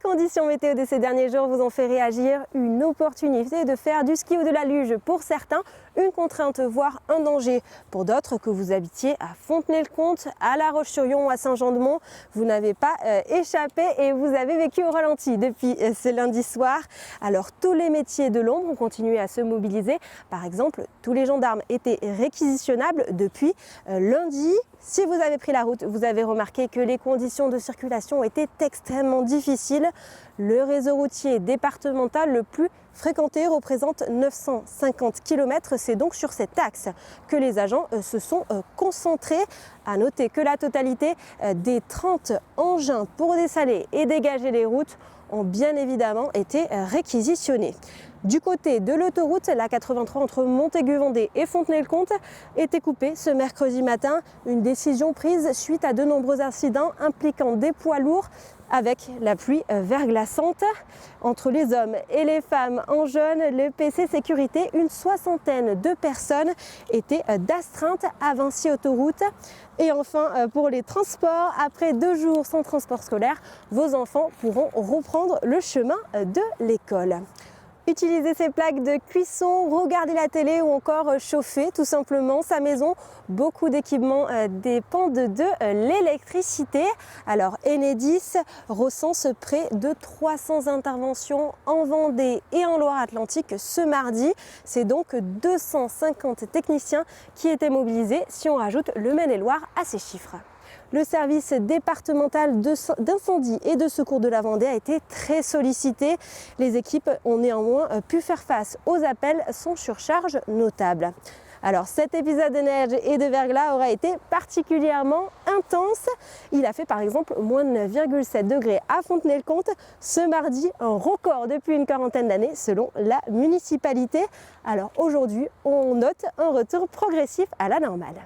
conditions météo de ces derniers jours vous ont fait réagir. Une opportunité de faire du ski ou de la luge pour certains, une contrainte voire un danger pour d'autres. Que vous habitiez à Fontenay-le-Comte, à La Roche-sur-Yon ou à Saint-Jean-de-Mont, vous n'avez pas échappé et vous avez vécu au ralenti depuis ce lundi soir. Alors tous les métiers de l'ombre ont continué à se mobiliser. Par exemple, tous les gendarmes étaient réquisitionnables depuis lundi. Si vous avez pris la route, vous avez remarqué que les conditions de circulation étaient extrêmement difficiles. Le réseau routier départemental le plus fréquenté représente 950 km. C'est donc sur cet axe que les agents se sont concentrés. À noter que la totalité des 30 engins pour dessaler et dégager les routes ont bien évidemment été réquisitionnés. Du côté de l'autoroute, la 83 entre Montaigu-Vendée et Fontenay-le-Comte était coupée ce mercredi matin. Une décision prise suite à de nombreux incidents impliquant des poids lourds avec la pluie verglaçante. Entre les hommes et les femmes en jaune, le PC sécurité, une soixantaine de personnes étaient d'astreinte à Vinci Autoroute. Et enfin, pour les transports, après 2 jours sans transport scolaire, vos enfants pourront reprendre le chemin de l'école. Utiliser ces plaques de cuisson, regarder la télé ou encore chauffer tout simplement sa maison. Beaucoup d'équipements dépendent de l'électricité. Alors Enedis recense près de 300 interventions en Vendée et en Loire-Atlantique ce mardi. C'est donc 250 techniciens qui étaient mobilisés si on rajoute le Maine-et-Loire à ces chiffres. Le service départemental d'incendie et de secours de la Vendée a été très sollicité. Les équipes ont néanmoins pu faire face aux appels sans surcharge notable. Alors cet épisode de neige et de verglas aura été particulièrement intense. Il a fait par exemple moins de 9,7 degrés à Fontenay-le-Comte ce mardi, un record depuis une quarantaine d'années selon la municipalité. Alors aujourd'hui, on note un retour progressif à la normale.